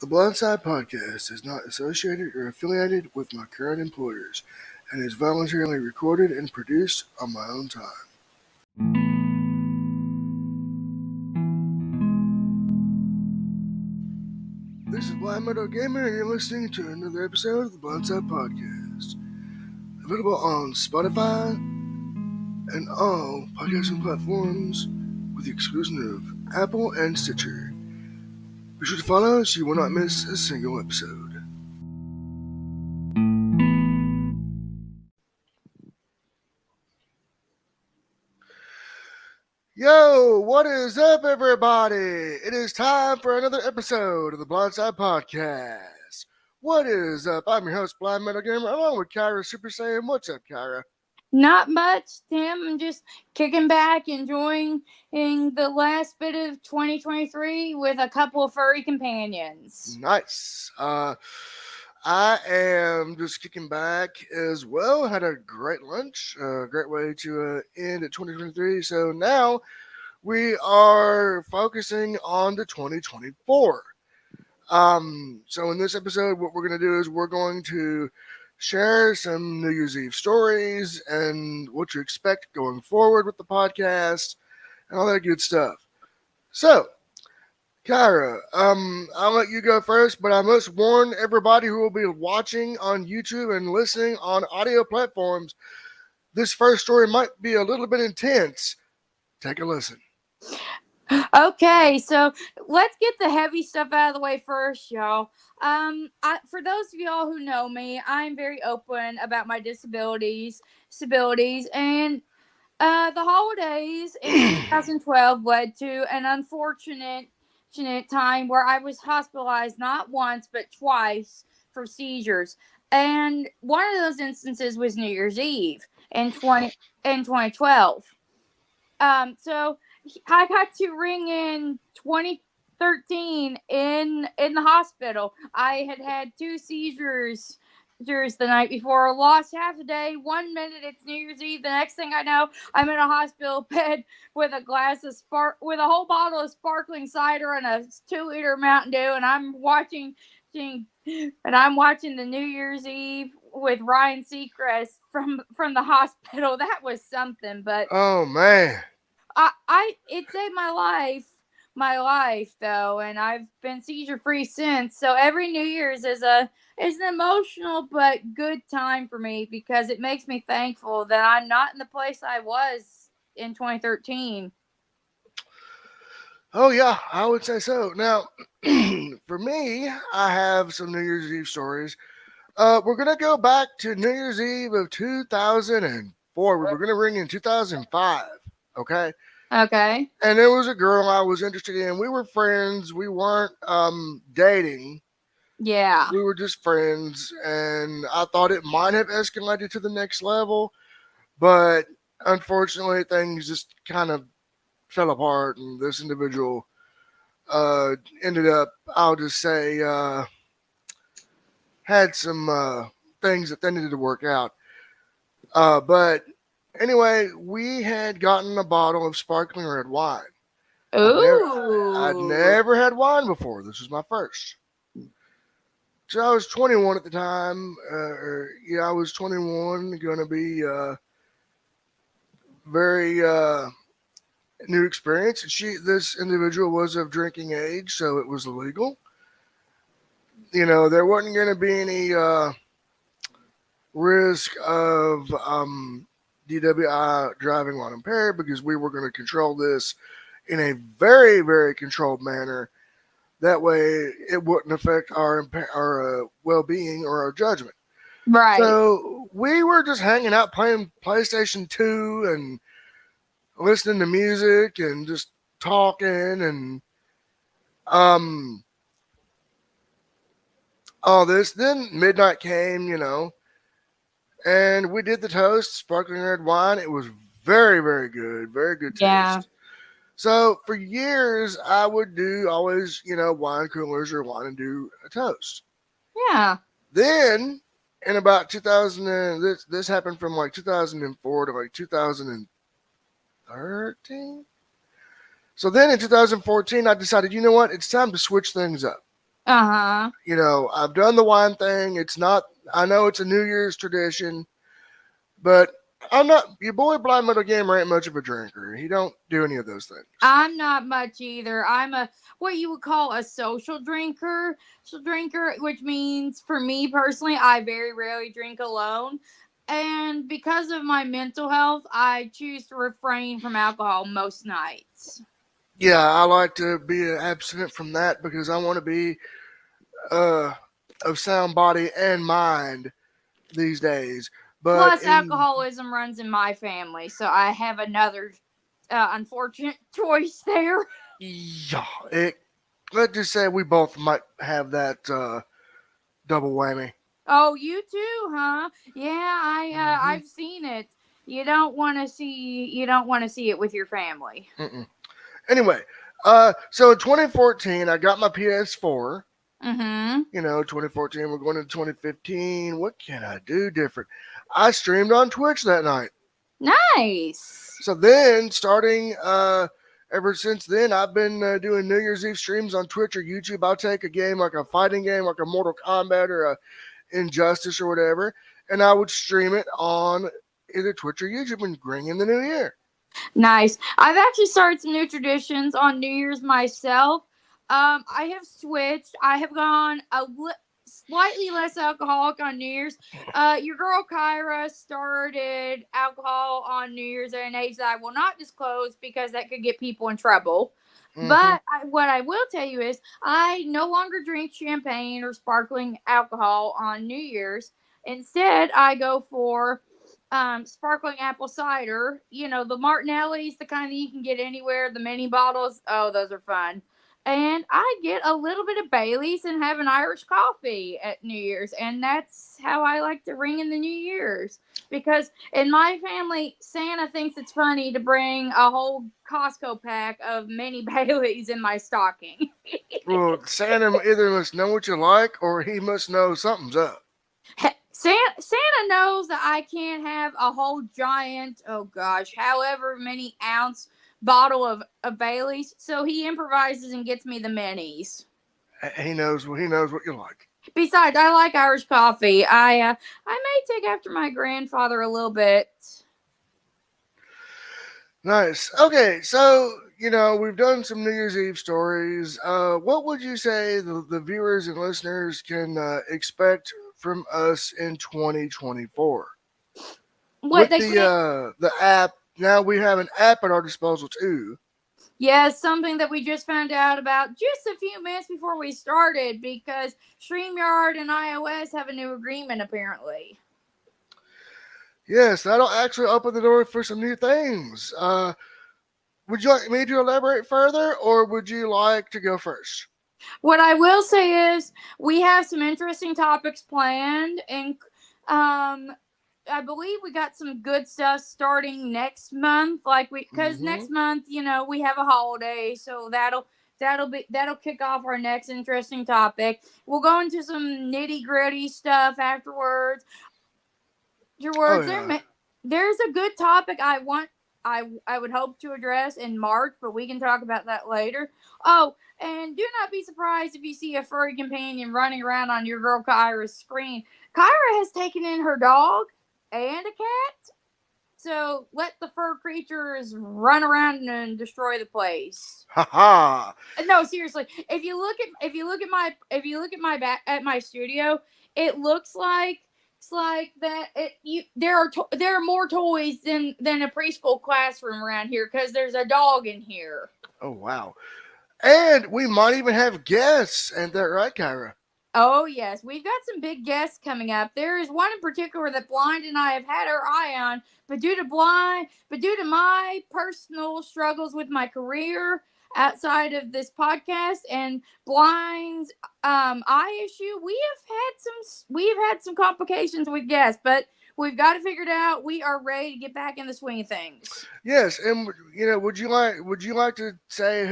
The Blindside Podcast is not associated or affiliated with my current employers and is voluntarily recorded and produced on my own time. This is Blind Meadow Gamer, and you're listening to another episode of the Blindside Podcast. Available on Spotify and all podcasting platforms with the exclusion of Apple and Stitcher. Be sure to follow us so you will not miss a single episode. Yo, what is up, everybody? It is time for another episode of the Blindside Podcast. What is up? I'm your host, Blind Metal Gamer, along with Kaira Super Saiyan. What's up, Kaira? Not much, Tim. I'm just kicking back, enjoying the last bit of 2023 with a couple of furry companions. Nice. I am just kicking back as well. Had a great lunch. Great way to end at 2023. So now we are focusing on the 2024. So in this episode, what we're going to do is we're going to share some New Year's Eve stories and what to expect going forward with the podcast and all that good stuff. So, Kyra, I'll let you go first, but I must warn everybody who will be watching on YouTube and listening on audio platforms, this first story might be a little bit intense. Take a listen. Okay, so let's get the heavy stuff out of the way first, y'all. For those of y'all who know me, I'm very open about my disabilities, and the holidays in 2012 led to an unfortunate time where I was hospitalized not once but twice for seizures, and one of those instances was New Year's Eve in 2012. So I got to ring in 2013 in the hospital. I had two seizures the night before. Lost half a day. 1 minute it's New Year's Eve. The next thing I know, I'm in a hospital bed with a glass of with a whole bottle of sparkling cider and a 2-liter Mountain Dew, and I'm watching the New Year's Eve with Ryan Seacrest from the hospital. That was something, but oh man. It saved my life though, and I've been seizure free since. So every New Year's is an emotional but good time for me because it makes me thankful that I'm not in the place I was in 2013. Oh yeah, I would say so. Now, for me, I have some New Year's Eve stories. We're gonna go back to New Year's Eve of 2004. We were gonna ring in 2005. Okay. Okay. And there was a girl I was interested in. We were friends. We weren't dating. Yeah. We were just friends, and I thought it might have escalated to the next level, but unfortunately, things just kind of fell apart, and this individual ended up, I'll just say, had some things that they needed to work out. But anyway, we had gotten a bottle of sparkling red wine. Ooh. I'd never had wine before. This was my first. So I was 21 at the time. I was 21, going to be very new experience. This individual was of drinking age, so it was illegal. You know, there wasn't going to be any risk of DWI, driving while impaired, because we were going to control this in a very, very controlled manner. That way, it wouldn't affect our well-being or our judgment. Right. So we were just hanging out, playing PlayStation 2 and listening to music and just talking, and all this. Then midnight came, and we did the toast, sparkling red wine. It was very, very good. Very good taste. Yeah. So for years, I would do always, wine coolers or wine and do a toast. Yeah. Then in about 2000, this happened from like 2004 to like 2013. So then in 2014, I decided, you know what? It's time to switch things up. Uh huh. I've done the wine thing. It's not. I know it's a New Year's tradition, but I'm not. Your boy Blind Metal Gamer ain't much of a drinker. He don't do any of those things. I'm not much either. I'm a what you would call a social drinker, which means for me personally, I very rarely drink alone. And because of my mental health, I choose to refrain from alcohol most nights. Yeah, I like to be abstinent from that because I want to be uh, of sound body and mind these days. But Plus, in alcoholism runs in my family, so I have another unfortunate choice there. yeah, let's just say we both might have that double whammy. Oh, you too, huh? Yeah, Hmm. I've seen it. You don't want to see it with your family. Mm-mm. Anyway, so in 2014, I got my PS4. Mm-hmm. 2014, we're going into 2015. What can I do different? I streamed on Twitch that night. Nice. So then, starting ever since then, I've been doing New Year's Eve streams on Twitch or YouTube. I'll take a game like a fighting game, like a Mortal Kombat or a Injustice or whatever, and I would stream it on either Twitch or YouTube and bring in the new year. Nice. I've actually started some new traditions on New Year's myself. I have switched. I have gone slightly less alcoholic on New Year's. Your girl Kyra started alcohol on New Year's at an age that I will not disclose because that could get people in trouble. Hmm. What I will tell you is I no longer drink champagne or sparkling alcohol on New Year's. Instead, I go for sparkling apple cider. You know, the Martinelli's, the kind that you can get anywhere, the mini bottles. Oh, those are fun. And I get a little bit of Bailey's and have an Irish coffee at New Year's. And that's how I like to ring in the New Year's. Because in my family, Santa thinks it's funny to bring a whole Costco pack of mini Baileys in my stocking. Well, Santa either must know what you like or he must know something's up. Santa knows that I can't have a whole giant, oh gosh, however many ounce bottle of Bailey's, so he improvises and gets me the minis. He knows what you like. Besides, I like Irish coffee. I may take after my grandfather a little bit. Nice. Okay, so we've done some New Year's Eve stories. What would you say the viewers and listeners can expect from us in 2024 What with they the can't. the app? Now we have an app at our disposal too. Yes, something that we just found out about just a few minutes before we started because StreamYard and iOS have a new agreement apparently. Yes, that'll actually open the door for some new things. Would you like me to elaborate further, or would you like to go first? What I will say is we have some interesting topics planned, and I believe we got some good stuff starting next month. Like because Hmm. next month, we have a holiday, so that'll kick off our next interesting topic. We'll go into some nitty gritty stuff afterwards. Your Oh words yeah. there's a good topic I would hope to address in March, but we can talk about that later. Oh, and do not be surprised if you see a furry companion running around on your girl Kyra's screen. Kyra has taken in her dog and a cat, so let the fur creatures run around and destroy the place. Ha ha. No, seriously. If you look at my back at my studio, it looks like it's like that. There are more toys than a preschool classroom around here because there's a dog in here. Oh wow. And we might even have guests. Ain't that right, Kyra? Oh yes, we've got some big guests coming up. There is one in particular that Blind and I have had our eye on, but due to my personal struggles with my career outside of this podcast and Blind's eye issue, we have had some complications with guests, but we've got it figured out. We are ready to get back in the swing of things. Yes. And would you like to say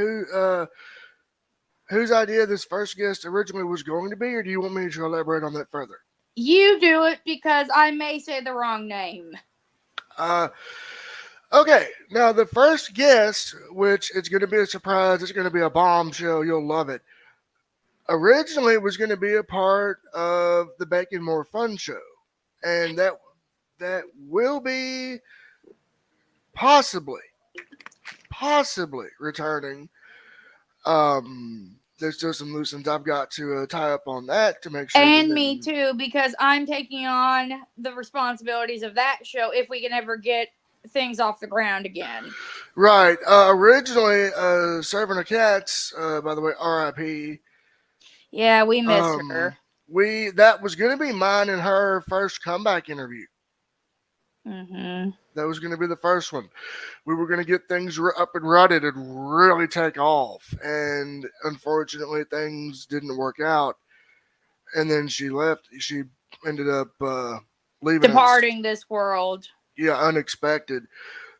whose idea this first guest originally was going to be, or do you want me to elaborate on that further? You do it because I may say the wrong name. Uh, okay. Now the first guest, which it's going to be a surprise, it's going to be a bombshell. You'll love it. Originally, it was going to be a part of the Bacon More Fun show, and that will be possibly returning. There's still some loose ends I've got to tie up on that to make sure it And me doesn't. too, because I'm taking on the responsibilities of that show if we can ever get things off the ground again. Right. Originally, Serving of Cats, by the way, R.I.P. Yeah, we miss Um, her. we that was going to be mine and her first comeback interview. Hmm. That was going to be the first one. We were going to get things up and running and really take off. And unfortunately, things didn't work out. And then she left. She ended up leaving us. Departing this world. Yeah, unexpected.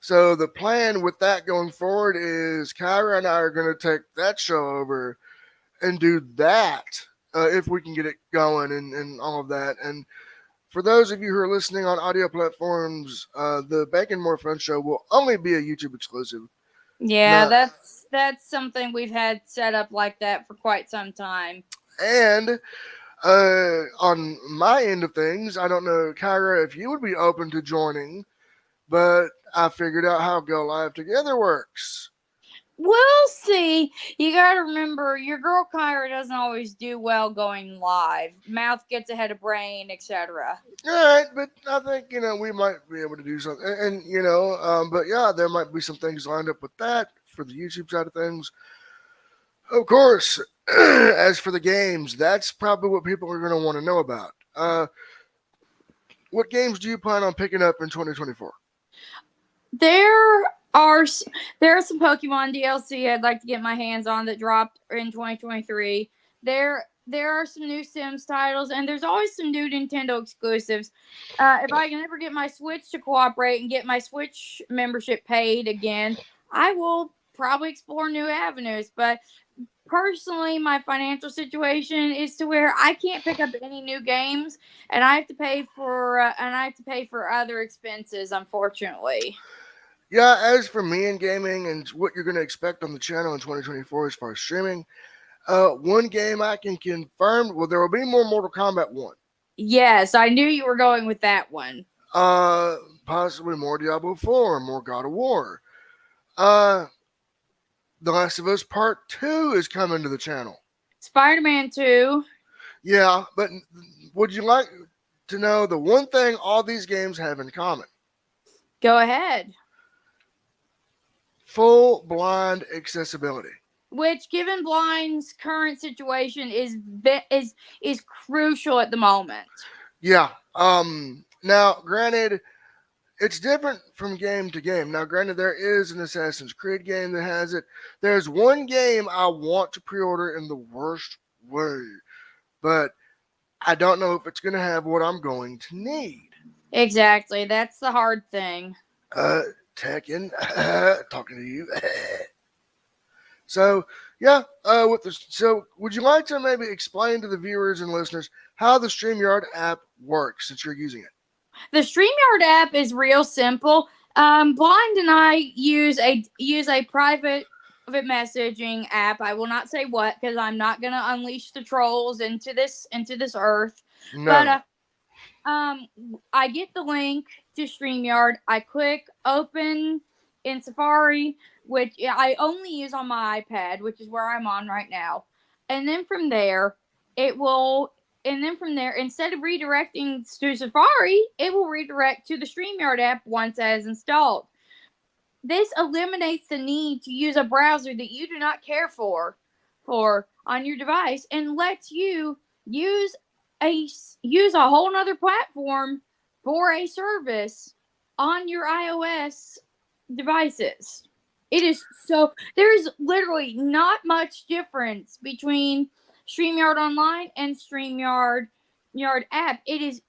So the plan with that going forward is Kyra and I are going to take that show over and do that if we can get it going and all of that. And for those of you who are listening on audio platforms, the Bacon More Fun show will only be a YouTube exclusive. Yeah, Not that's something we've had set up like that for quite some time. and on my end of things, I don't know, Kyra, if you would be open to joining, but I figured out how Go Live Together works. We'll see. You gotta remember, your girl Kyra doesn't always do well going live. Mouth gets ahead of brain, etc. All right, but I think we might be able to do something, but yeah, there might be some things lined up with that for the YouTube side of things. Of course, as for the games, that's probably what people are going to want to know about. What games do you plan on picking up in 2024? There are there are some Pokemon DLC I'd like to get my hands on that dropped in 2023. There are some new Sims titles, and there's always some new Nintendo exclusives. If I can ever get my Switch to cooperate and get my Switch membership paid again, I will probably explore new avenues. But personally, my financial situation is to where I can't pick up any new games, and I have to pay for other expenses, unfortunately. Yeah, as for me in gaming and what you're going to expect on the channel in 2024 as far as streaming, one game I can confirm, well, there will be more Mortal Kombat 1. Yes, I knew you were going with that one. Uh, Possibly more Diablo 4, more God of War. Uh, The Last of Us Part 2 is coming to the channel. Spider Man 2. Yeah, but would you like to know the one thing all these games have in common? Go ahead. Full blind accessibility. Which, given Blind's current situation, is crucial at the moment. Yeah. Now, granted, it's different from game to game. Now, granted, there is an Assassin's Creed game that has it. There's one game I want to pre-order in the worst way, but I don't know if it's going to have what I'm going to need. Exactly. That's the hard thing. Uh, Tekken, talking to you. So, yeah, would you like to maybe explain to the viewers and listeners how the StreamYard app works since you're using it? The StreamYard app is real simple. Blind and I use a private messaging app. I will not say what because I'm not gonna unleash the trolls into this earth. But No. um, I get the link to StreamYard. I click open in Safari, which I only use on my iPad, which is where I'm on right now. And then from there, it will. And then from there, instead of redirecting to Safari, it will redirect to the StreamYard app once it is installed. This eliminates the need to use a browser that you do not care for on your device and lets you use a whole nother platform for a service on your iOS devices. It is so there's literally not much difference between StreamYard Online and StreamYard Yard app. It is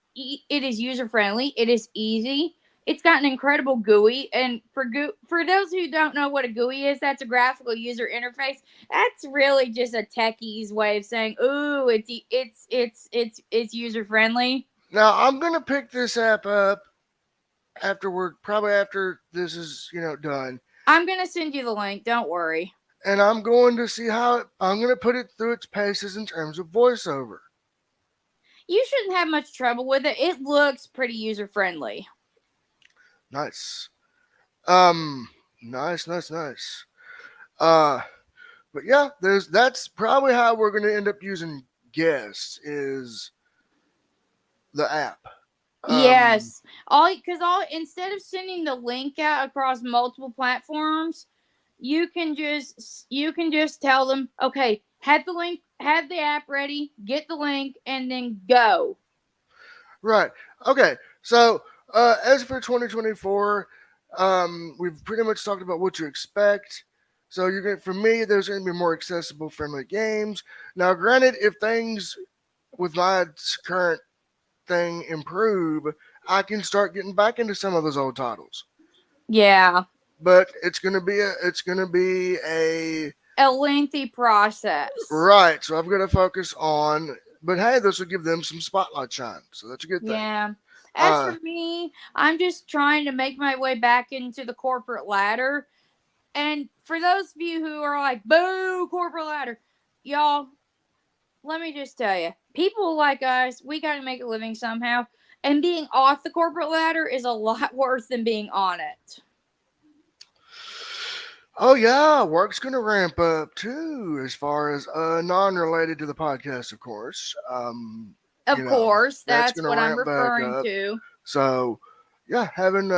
user friendly. It is easy. It's got an incredible GUI, and for those who don't know what a GUI is, that's a graphical user interface. That's really just a techie's way of saying, "Ooh, it's user friendly." Now, I'm going to pick this app up afterward, probably after this is, done. I'm gonna send you the link. Don't worry. and I'm going to see I'm going to put it through its paces in terms of voiceover. You shouldn't have much trouble with it. It looks pretty user friendly. Nice. Um, nice. Uh, but yeah, that's probably how we're going to end up using guests is the app. Um, Yes. All instead of sending the link out across multiple platforms, you can just tell them, okay, have the app ready, get the link, and then go. right. Okay. So, as for 2024, we've pretty much talked about what to expect. So you're going for me, there's going to be more accessible, friendly games. Now, granted, if things with my current thing improve, I can start getting back into some of those old titles. Yeah. But it's gonna be a A lengthy process. right. So I've got to focus on. But hey, this will give them some spotlight shine, so that's a good thing. Yeah. As for Uh, me, I'm just trying to make my way back into the corporate ladder. And for those of you who are like, boo, corporate ladder, y'all, let me just tell you, people like us, we got to make a living somehow. And being off the corporate ladder is a lot worse than being on it. oh yeah, work's gonna ramp up too, as far as non-related to the podcast, of course. Of You know, course, that's that's gonna what I'm ramp back referring up. to. So yeah, having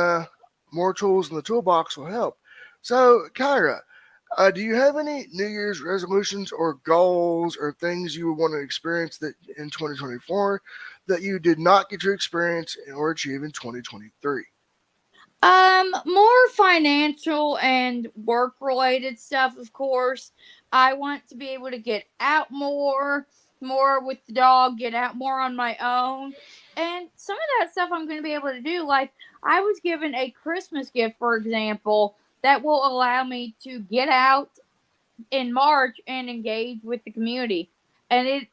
more tools in the toolbox will help. So Kyra, do you have any New Year's resolutions or goals or things you want to experience that in 2024 that you did not get to experience or achieve in 2023? More financial and work related stuff, of course. I want to be able to get out more with the dog, get out more on my own. And some of that stuff I'm going to be able to do. Like, I was given a Christmas gift, for example, that will allow me to get out in March and engage with the community. And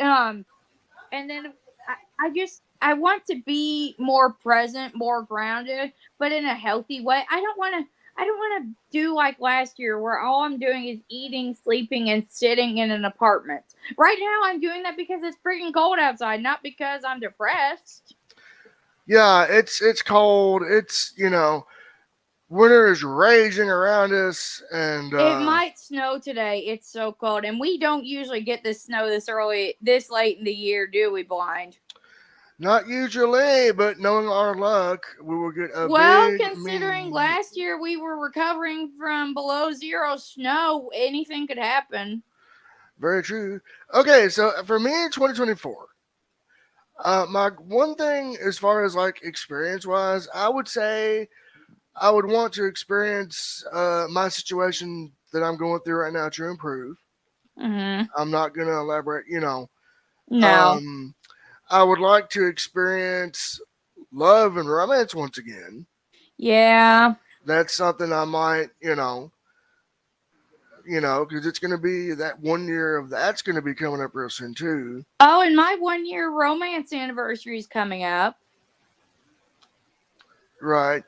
um, and then I want to be more present, more grounded, but in a healthy way. I don't want to do like last year where all I'm doing is eating, sleeping, and sitting in an apartment. Right now I'm doing that because it's freaking cold outside, not because I'm depressed. Yeah, it's cold. Winter is raging around us, and It might snow today. It's so cold, and we don't usually get this snow this early, this late in the year, do we, Blind? not usually, but knowing our luck, we will get a Well, big considering mean. last year we were recovering from below zero snow, anything could happen. Very true. Okay, so for me in 2024, my one thing as far as like experience wise, I would say I would want to experience my situation that I'm going through right now to improve. Mm-hmm. I'm not going to elaborate, No. Um, I would like to experience love and romance once again. Yeah. That's something I might, because it's going to be that 1 year of that's going to be coming up real soon too, Oh, and my 1 year romance anniversary is coming up. right?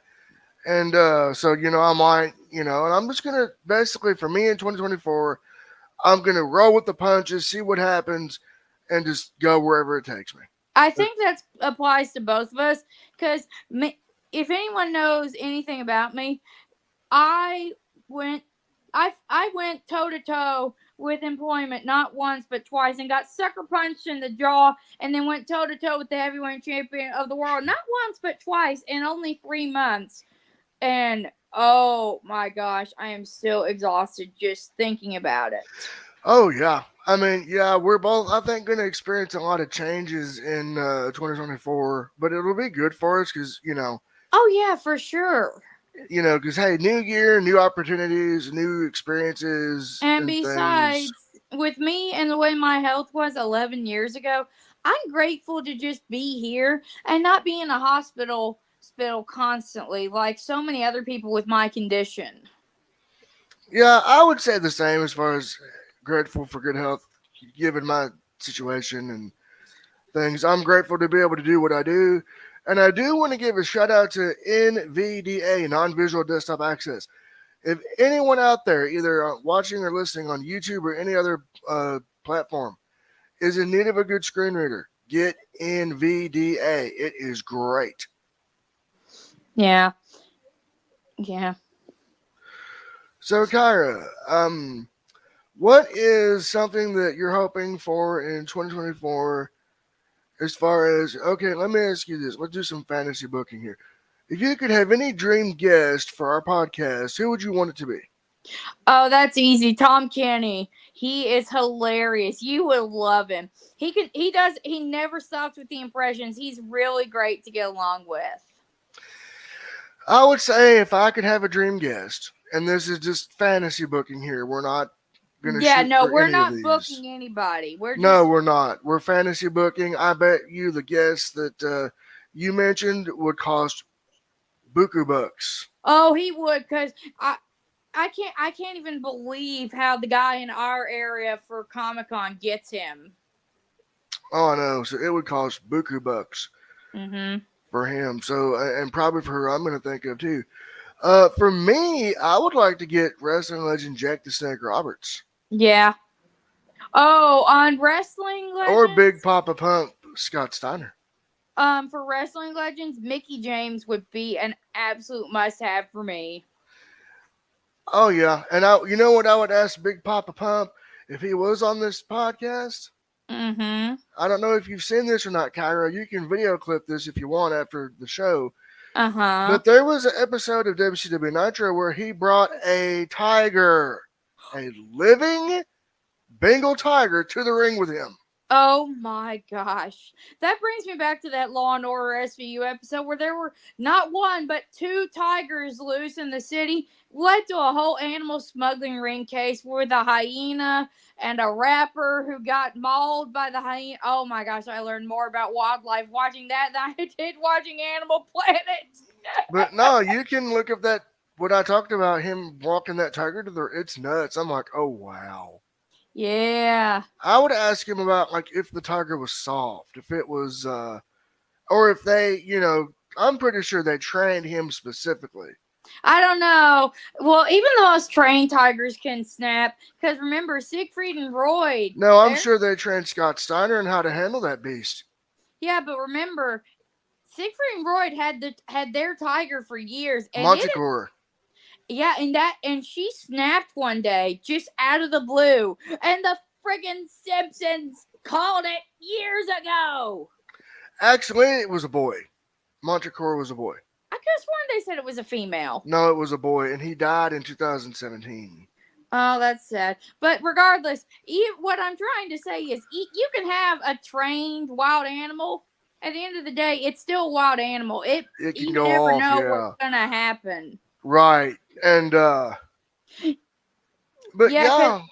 And so I might, and I'm just gonna basically for me in 2024, I'm gonna roll with the punches, see what happens, and just go wherever it takes me. I think that applies to both of us because if anyone knows anything about me, I went I went toe to toe with employment not once but twice and got sucker punched in the jaw and then went toe to toe with the heavyweight champion of the world not once but twice in only 3 months. And oh my gosh, I am still exhausted just thinking about it. Oh yeah, I mean yeah, we're both I think gonna experience a lot of changes in 2024, but it'll be good for us because Oh yeah, for sure. because hey, new year, new opportunities, new experiences And and things. besides, with me and the way my health was 11 years ago, I'm grateful to just be here and not be in a hospital constantly like so many other people with my condition. Yeah, I would say the same as far as grateful for good health, given my situation and things. I'm grateful to be able to do what I do. And I do want to give a shout out to NVDA, Non Visual Desktop Access. If anyone out there, either watching or listening on YouTube or any other platform, is in need of a good screen reader, get NVDA. It is great. Yeah. Yeah. So, Kyra, what is something that you're hoping for in 2024 as far as, okay, let me ask you this. Let's do some fantasy booking here. If you could have any dream guest for our podcast, who would you want it to be? Oh, that's easy. Tom Kenny. He is hilarious. You would love him. He never stops with the impressions. He's really great to get along with. I would say if I could have a dream guest, and this is just fantasy booking here, we're not going to Yeah, shoot no, for we're any of not these. booking anybody. We're No, just we're not. We're fantasy booking. I bet you the guest that you mentioned would cost buku bucks. Oh, he would cuz I can't even believe how the guy in our area for Comic-Con gets him. Oh, no. So it would cost buku bucks Mhm. for him. So, and probably for who I'm going to think of too. For me, I would like to get wrestling legend Jack the Snake Roberts Yeah. Oh, on Wrestling or Big Legends, Papa Pump Scott Steiner. for Wrestling Legends, Mickey James would be an absolute must-have for me. Oh yeah, and you know what I would ask Big Papa Pump if he was on this podcast? Mhm. I don't know if you've seen this or not, Kyra. You can video clip this if you want after the show. Uh-huh. But there was an episode of WCW Nitro where he brought a tiger, a living Bengal tiger, to the ring with him. Oh my gosh. That brings me back to that Law and Order SVU episode where there were not one but two tigers loose in the city, led to a whole animal smuggling ring case with a hyena and a rapper who got mauled by the hyena. Oh my gosh, I learned more about wildlife watching that than I did watching Animal Planet. But no, you can look up that what I talked about him walking that tiger to the. It's nuts. I'm like, oh wow. Yeah. I would ask him about like if the tiger was soft, if it was, or if they, I'm pretty sure they trained him specifically. I don't know. Well, even the most trained tigers can snap. Because remember, Siegfried and Roy, No, I'm they're. sure they trained Scott Steiner in how to handle that beast. Yeah, but remember, Siegfried and Roy had their tiger for years, and it. Montecore. Yeah, and she snapped one day just out of the blue, and the friggin' Simpsons called it years ago. Actually, it was a boy. Montecore was a boy. I could have sworn they said it was a female. No, it was a boy, and he died in 2017. Oh, that's sad. But regardless, what I'm trying to say is you can have a trained wild animal. At the end of the day, it's still a wild animal. It can You go never off, know what's yeah. gonna happen. Right. And, but Yeah, because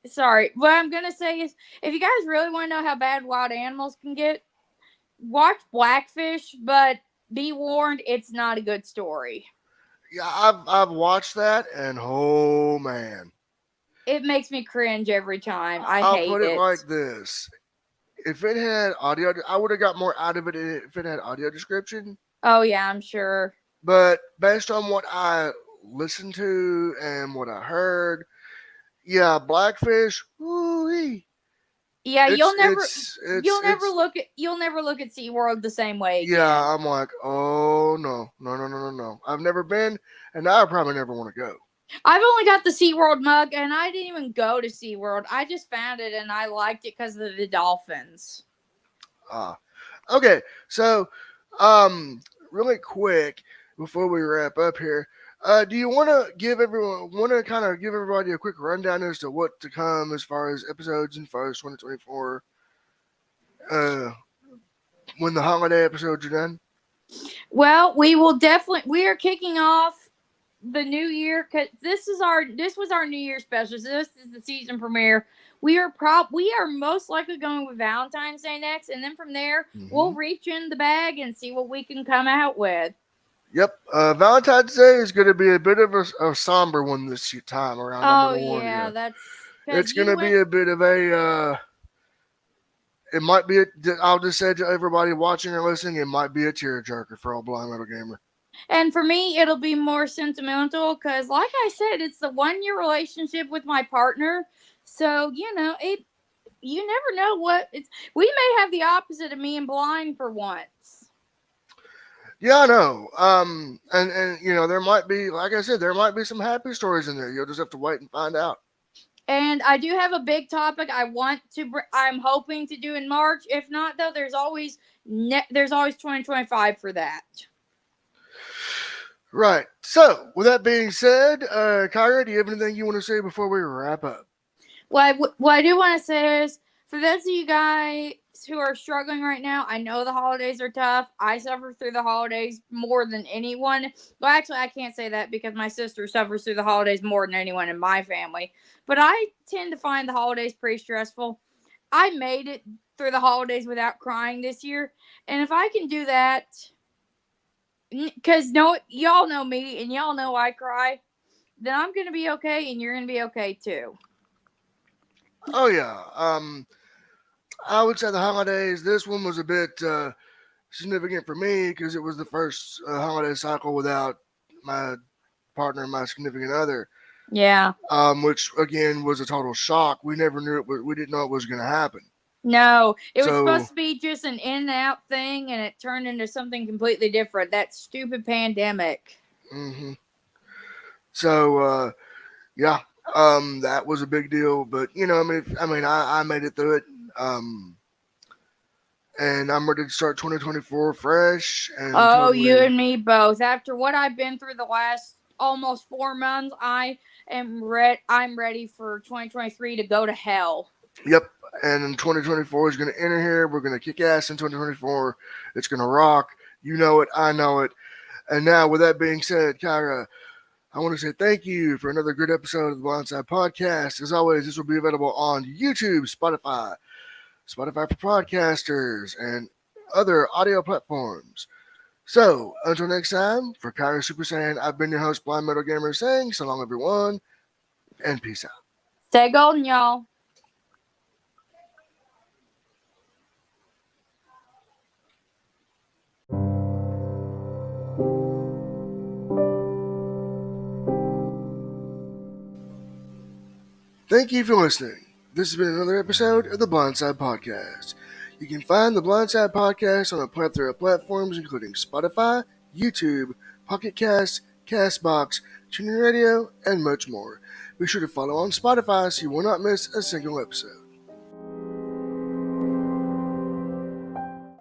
yeah, sorry, what I'm gonna say is, if you guys really want to know how bad wild animals can get, watch Blackfish. But be warned, it's not a good story. yeah, I've watched that, and oh man. It makes me cringe every time. I I'll hate put it it. like this. If it had audio, I would have got more out of it if it had audio description. Oh yeah, I'm sure. But based on what I listened to and what I heard, yeah, Blackfish, woo Yeah, it's you'll never look at SeaWorld the same way again. yeah. I'm like, oh no, no, no, no, no, no. I've never been, and I probably never want to go. I've only got the SeaWorld mug, and I didn't even go to SeaWorld. I just found it, and I liked it because of the dolphins. Ah, okay. So, um, really quick before we wrap up here, do you want to kind of give everybody a quick rundown as to what to come as far as episodes and far as 2024? Uh, when the holiday episodes are done. Well, we are kicking off the new year because this was our New Year special. So this is the season premiere. We are most likely going with Valentine's Day next, and then from there we'll reach in the bag and see what we can come out with. Yep. Valentine's Day is going to be a bit of a somber one this time around. I'm Oh going to warn yeah, you. that's It's going to be a bit of a. It might be. I'll just say to everybody watching or listening, it might be a tearjerker for old blind little gamer. And for me, it'll be more sentimental because, like I said, it's the 1 year relationship with my partner. So, it you never know what it's. We may have the opposite of me and blind for once. Yeah, I know. And there might be, like I said, there might be some happy stories in there. You'll just have to wait and find out. And I do have a big topic I want to. I'm hoping to do in March. If not, though, there's always 2025 for that. Right. So, with that being said, Kyra, do you have anything you want to say before we wrap up? What I do want to say is, for those of you guys who are struggling right now, I know the holidays are tough. I suffer through the holidays more than anyone. Well, actually, I can't say that because my sister suffers through the holidays more than anyone in my family. But I tend to find the holidays pretty stressful. I made it through the holidays without crying this year, and if I can do that, because no, y'all know me and y'all know I cry, then I'm gonna be okay, and you're gonna be okay too. Oh yeah. I would say the holidays. This one was a bit significant for me because it was the first holiday cycle without my partner, my significant other. Yeah. Which again was a total shock. We never knew it. We didn't know it was going to happen. No, it was So, supposed to be just an in and out thing, and it turned into something completely different. That stupid pandemic. hmm so yeah, that was a big deal. But I made it through it. Um, and I'm ready to start 2024 fresh and Oh, you totally. and me both. After what I've been through the last almost 4 months, I'm ready for 2023 to go to hell. Yep. And 2024 is going to enter here. We're going to kick ass in 2024. It's going to rock. You know it. I know it. And now, with that being said, Kyra, I want to say thank you for another good episode of the Blindside Podcast. As always, this will be available on YouTube, Spotify for podcasters, and other audio platforms. So, until next time, for Kyra Super Saiyan, I've been your host, Blind Metal Gamer, saying so long, everyone, and peace out. Stay golden, y'all. Thank you for listening. This has been another episode of the Blindside Podcast. You can find the Blindside Podcast on a plethora of platforms, including Spotify, YouTube, Pocket Cast, Castbox, TuneIn Radio, and much more. Be sure to follow on Spotify so you will not miss a single episode.